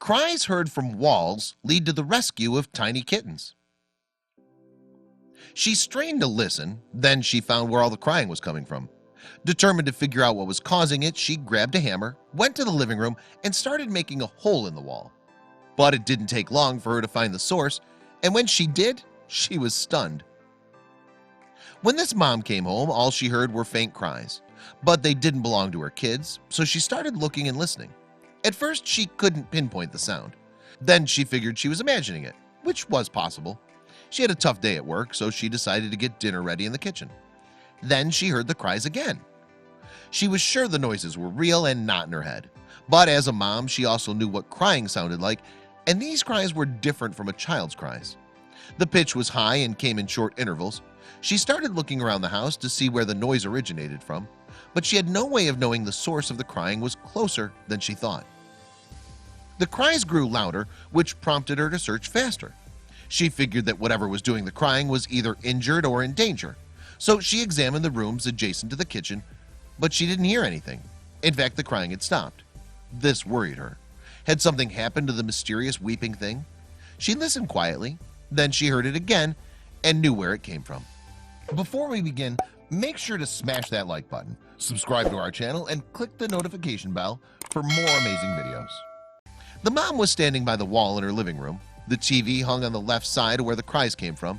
Cries heard from walls lead to the rescue of tiny kittens. She strained to listen, then she found where all the crying was coming from. Determined to figure out what was causing it, she grabbed a hammer, went to the living room, and started making a hole in the wall. But it didn't take long for her to find the source, and when she did, she was stunned. When this mom came home, all she heard were faint cries, but they didn't belong to her kids, so she started looking and listening. At first, she couldn't pinpoint the sound. Then she figured she was imagining it, which was possible. She had a tough day at work, so she decided to get dinner ready in the kitchen. Then she heard the cries again. She was sure the noises were real and not in her head. But as a mom, she also knew what crying sounded like, and these cries were different from a child's cries. The pitch was high and came in short intervals. She started looking around the house to see where the noise originated from, but she had no way of knowing the source of the crying was closer than she thought. The cries grew louder, which prompted her to search faster. She figured that whatever was doing the crying was either injured or in danger, so she examined the rooms adjacent to the kitchen, but she didn't hear anything. In fact, the crying had stopped. This worried her. Had something happened to the mysterious weeping thing? She listened quietly, then she heard it again and knew where it came from. Before we begin, make sure to smash that like button, subscribe to our channel, and click the notification bell for more amazing videos. The mom was standing by the wall in her living room. The TV hung on the left side of where the cries came from.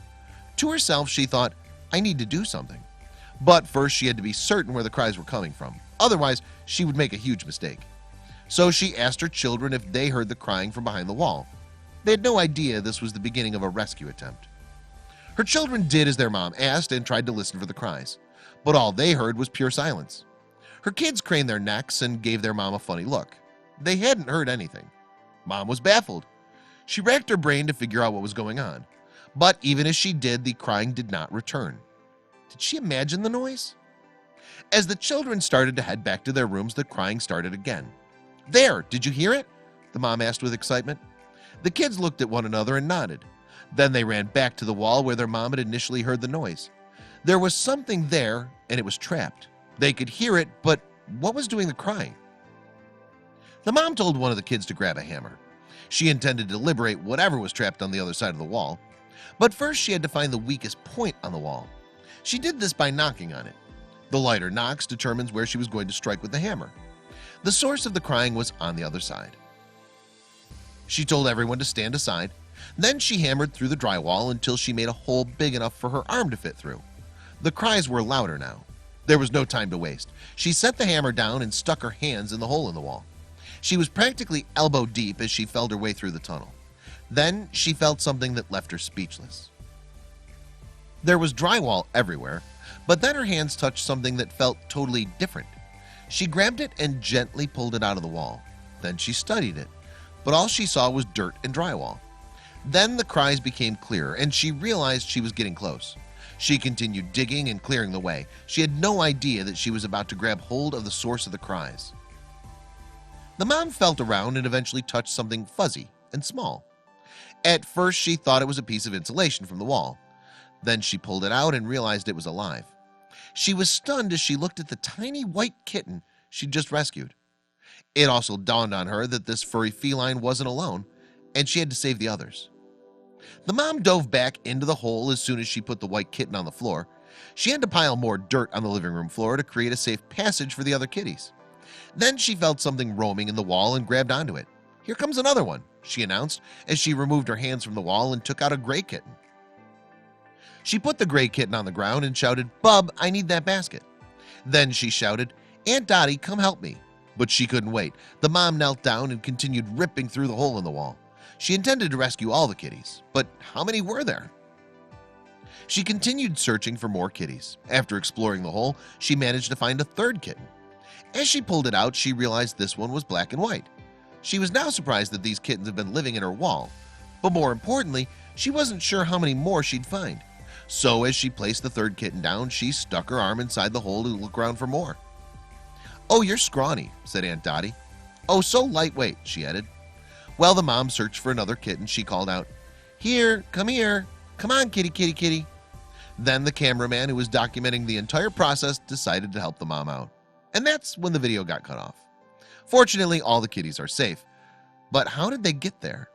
To herself, she thought, I need to do something. But first she had to be certain where the cries were coming from. Otherwise, she would make a huge mistake. So she asked her children if they heard the crying from behind the wall. They had no idea this was the beginning of a rescue attempt. Her children did as their mom asked and tried to listen for the cries, but all they heard was pure silence. Her kids craned their necks and gave their mom a funny look. They hadn't heard anything. Mom was baffled. She racked her brain to figure out what was going on, but even as she did, the crying did not return. Did she imagine the noise? As the children started to head back to their rooms, the crying started again. There, did you hear it? The mom asked with excitement. The kids looked at one another and nodded. Then they ran back to the wall where their mom had initially heard the noise. There was something there, and it was trapped. They could hear it, but what was doing the crying? The mom told one of the kids to grab a hammer. She intended to liberate whatever was trapped on the other side of the wall. But first she had to find the weakest point on the wall. She did this by knocking on it. The lighter knocks determines where she was going to strike with the hammer. The source of the crying was on the other side. She told everyone to stand aside. Then she hammered through the drywall until she made a hole big enough for her arm to fit through. The cries were louder now. There was no time to waste. She set the hammer down and stuck her hands in the hole in the wall. She was practically elbow deep as she felt her way through the tunnel. Then she felt something that left her speechless. There was drywall everywhere, but then her hands touched something that felt totally different. She grabbed it and gently pulled it out of the wall. Then she studied it, but all she saw was dirt and drywall. Then the cries became clearer and she realized she was getting close. She continued digging and clearing the way. She had no idea that she was about to grab hold of the source of the cries. The mom felt around and eventually touched something fuzzy and small. At first she thought it was a piece of insulation from the wall. Then she pulled it out and realized it was alive. She was stunned as she looked at the tiny white kitten she'd just rescued. It also dawned on her that this furry feline wasn't alone, and she had to save the others. The mom dove back into the hole as soon as she put the white kitten on the floor. She had to pile more dirt on the living room floor to create a safe passage for the other kitties. Then she felt something roaming in the wall and grabbed onto it. Here comes another one, she announced as she removed her hands from the wall and took out a gray kitten. She put the gray kitten on the ground and shouted, Bub, I need that basket. Then she shouted, Aunt Dottie, come help me. But she couldn't wait. The mom knelt down and continued ripping through the hole in the wall. She intended to rescue all the kitties, but how many were there? She continued searching for more kitties. After exploring the hole, she managed to find a third kitten. As she pulled it out, she realized this one was black and white. She was now surprised that these kittens had been living in her wall, but more importantly, she wasn't sure how many more she'd find. So as she placed the third kitten down, she stuck her arm inside the hole to look around for more. Oh, you're scrawny, said Aunt Dottie. Oh, so lightweight, she added. While the mom searched for another kitten, she called out, Here, come on, kitty, kitty, kitty. Then the cameraman who was documenting the entire process decided to help the mom out. And that's when the video got cut off. Fortunately, all the kitties are safe, But how did they get there?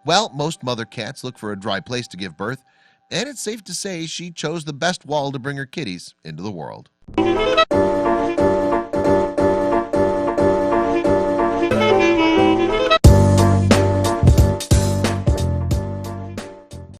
Well, most mother cats look for a dry place to give birth, and it's safe to say she chose the best wall to bring her kitties into the world.